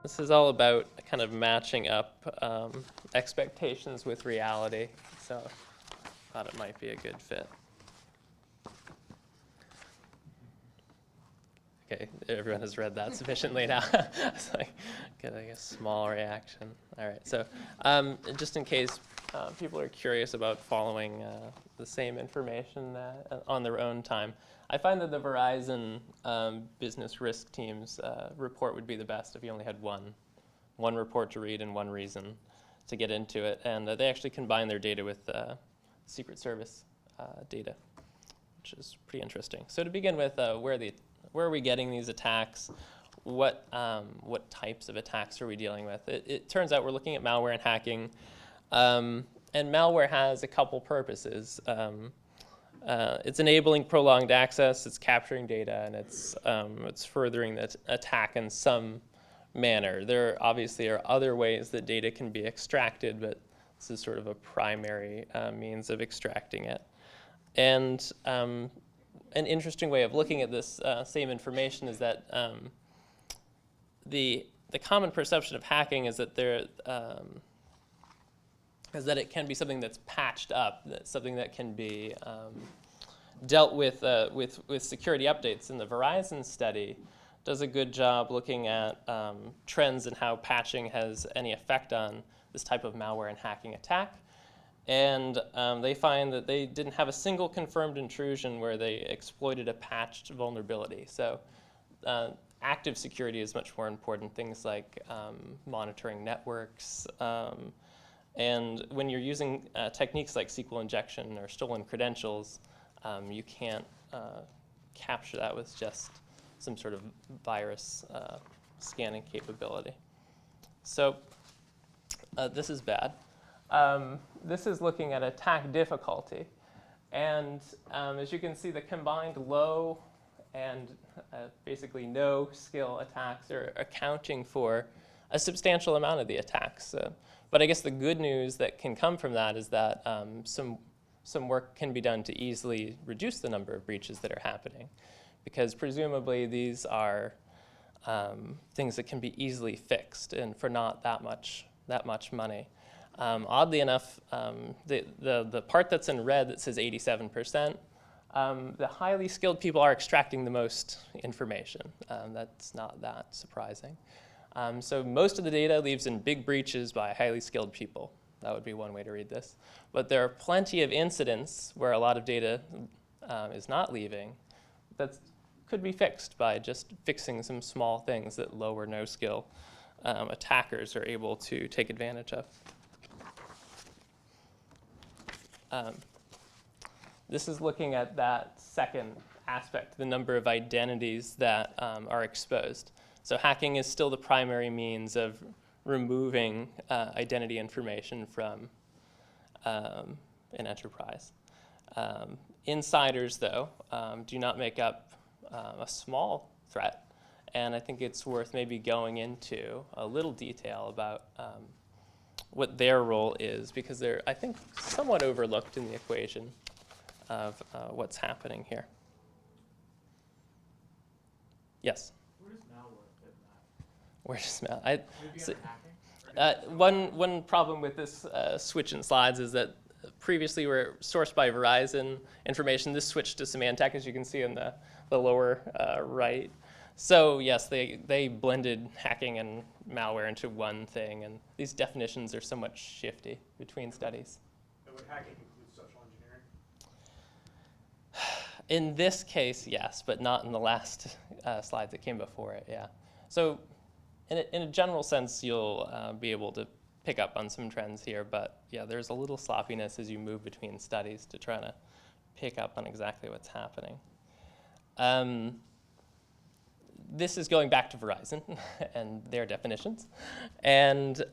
This is all about kind of matching up expectations with reality. So I thought it might be a good fit. Okay, everyone has read that sufficiently now. It's like getting a small reaction. All right, so just in case people are curious about following the same information on their own time, I find that the Verizon business risk team's report would be the best if you only had one report to read and one reason to get into it. And they actually combine their data with Secret Service data, which is pretty interesting. So to begin with, where are we getting these attacks? What types of attacks are we dealing with? It turns out we're looking at malware and hacking. And malware has a couple purposes. It's enabling prolonged access, it's capturing data, and it's furthering the attack in some manner. There obviously are other ways that data can be extracted, but this is sort of a primary means of extracting it. And an interesting way of looking at this same information is that the common perception of hacking is that it can be something that's patched up, that's something that can be dealt with security updates. And the Verizon study does a good job looking at trends and how patching has any effect on this type of malware and hacking attack. And they find that they didn't have a single confirmed intrusion where they exploited a patched vulnerability. So active security is much more important, things like monitoring networks. And when you're using techniques like SQL injection or stolen credentials, you can't capture that with just some sort of virus scanning capability. So this is bad. This is looking at attack difficulty. And as you can see, the combined low and basically no skill attacks are accounting for a substantial amount of the attacks. But I guess the good news that can come from that is that some work can be done to easily reduce the number of breaches that are happening, because presumably these are things that can be easily fixed and for not that much money. Oddly enough, the part that's in red that says 87%, the highly skilled people are extracting the most information. That's not that surprising. So most of the data leaves in big breaches by highly skilled people. That would be one way to read this. But there are plenty of incidents where a lot of data is not leaving that could be fixed by just fixing some small things that low or no skill attackers are able to take advantage of. This is looking at that second aspect, the number of identities that are exposed. So hacking is still the primary means of removing identity information from an enterprise. Insiders, though, do not make up a small threat, and I think it's worth maybe going into a little detail about what their role is, because they're, I think, somewhat overlooked in the equation of what's happening here. Yes? Where does malware fit in that? Where does malware? One problem with this switch in slides is that previously we're sourced by Verizon information. This switched to Symantec, as you can see in the lower right. So yes, they blended hacking and malware into one thing, and these definitions are somewhat shifty between studies. And would hacking include social engineering? In this case, yes, but not in the last slide that came before it, yeah. So in a general sense, you'll be able to pick up on some trends here, but yeah, there's a little sloppiness as you move between studies to try to pick up on exactly what's happening. This is going back to Verizon and their definitions. And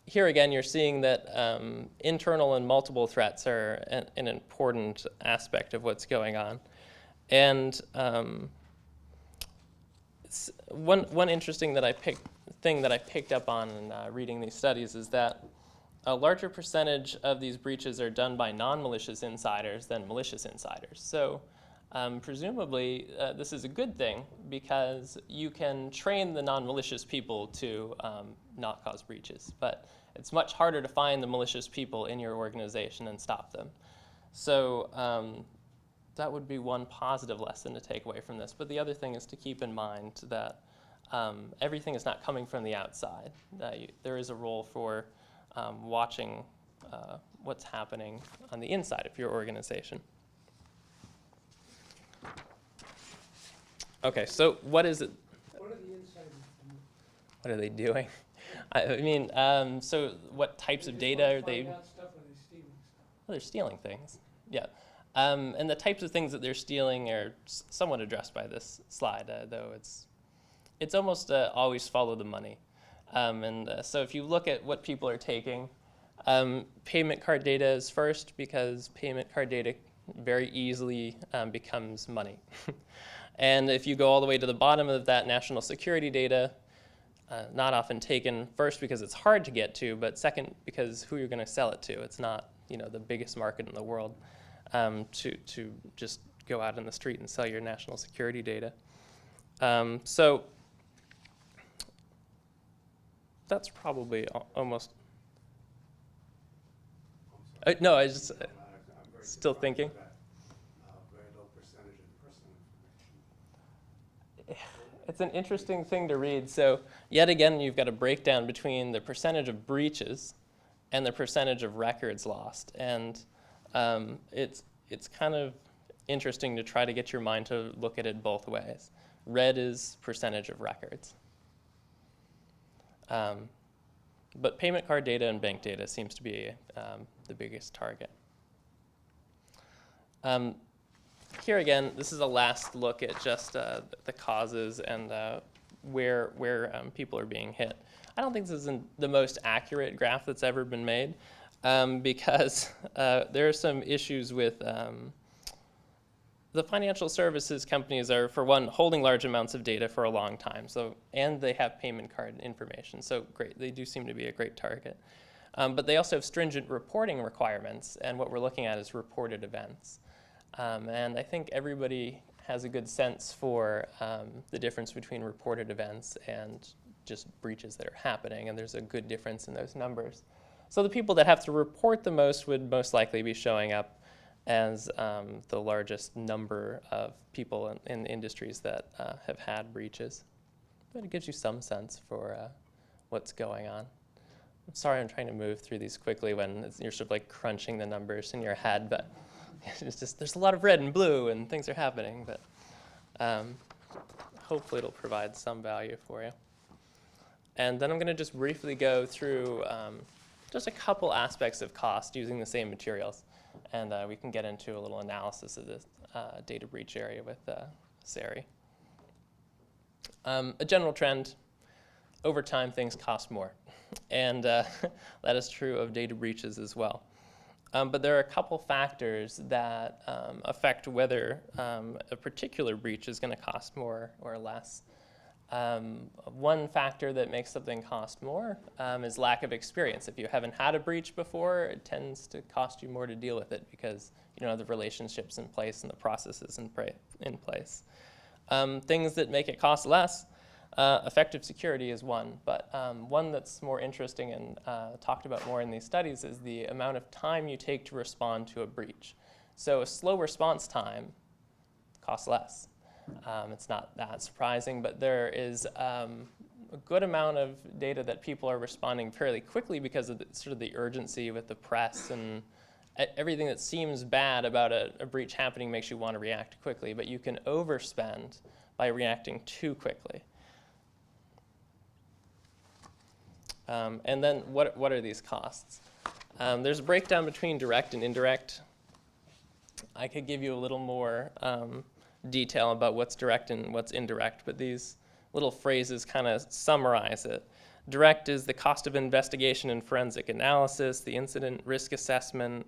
here again, you're seeing that internal and multiple threats are an important aspect of what's going on. And one interesting thing that I picked up on in reading these studies is that a larger percentage of these breaches are done by non-malicious insiders than malicious insiders. So presumably this is a good thing because you can train the non-malicious people to not cause breaches. But it's much harder to find the malicious people in your organization and stop them. So that would be one positive lesson to take away from this. But the other thing is to keep in mind that everything is not coming from the outside. There is a role for watching what's happening on the inside of your organization. Okay, so what is it? What are the insiders doing? What are they doing? I mean, so what types of data are they? Find out stuff, or they stealing stuff? Well, they're stealing things, yeah. And the types of things that they're stealing are somewhat addressed by this slide, though it's almost always follow the money. So if you look at what people are taking, payment card data is first because payment card data very easily becomes money. And if you go all the way to the bottom of that, national security data, not often taken first because it's hard to get to, but second because who you're going to sell it to. It's not, the biggest market in the world to just go out in the street and sell your national security data. So that's probably almost. No, I just still thinking. Very low percentage of personal information. It's an interesting thing to read. So yet again, you've got a breakdown between the percentage of breaches and the percentage of records lost. And it's kind of interesting to try to get your mind to look at it both ways. Red is percentage of records. But payment card data and bank data seems to be the biggest target. Here again, this is a last look at just the causes and where people are being hit. I don't think this is the most accurate graph that's ever been made because there are some issues with the financial services companies are, for one, holding large amounts of data for a long time, and they have payment card information, so great, they do seem to be a great target. But they also have stringent reporting requirements, and what we're looking at is reported events. And I think everybody has a good sense for the difference between reported events and just breaches that are happening, and there's a good difference in those numbers. So the people that have to report the most would most likely be showing up as the largest number of people in industries that have had breaches. But it gives you some sense for what's going on. I'm sorry I'm trying to move through these quickly when you're sort of like crunching the numbers in your head, but it's just there's a lot of red and blue and things are happening, but hopefully it'll provide some value for you. And then I'm going to just briefly go through just a couple aspects of cost using the same materials. And we can get into a little analysis of this data breach area with SARI. A general trend, over time things cost more. And that is true of data breaches as well. But there are a couple factors that affect whether a particular breach is going to cost more or less. One factor that makes something cost more is lack of experience. If you haven't had a breach before, it tends to cost you more to deal with it because you don't have the relationships in place and the processes in place. Things that make it cost less, effective security is one, but one that's more interesting and talked about more in these studies is the amount of time you take to respond to a breach. So a slow response time costs less. It's not that surprising, but there is a good amount of data that people are responding fairly quickly because of sort of the urgency with the press and everything that seems bad about a breach happening makes you want to react quickly, but you can overspend by reacting too quickly. And then what are these costs? There's a breakdown between direct and indirect. I could give you a little more detail about what's direct and what's indirect, but these little phrases kind of summarize it. Direct is the cost of investigation and forensic analysis, the incident risk assessment,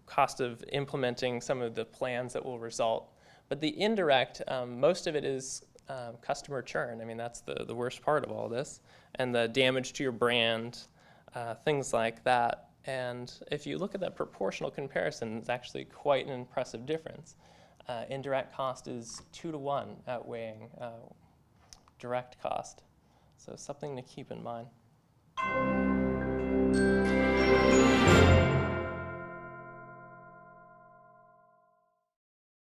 cost of implementing some of the plans that will result. But the indirect, most of it is customer churn. I mean, that's the worst part of all this, and the damage to your brand, things like that. And if you look at that proportional comparison, it's actually quite an impressive difference. indirect cost is 2 to 1 outweighing direct cost. So something to keep in mind.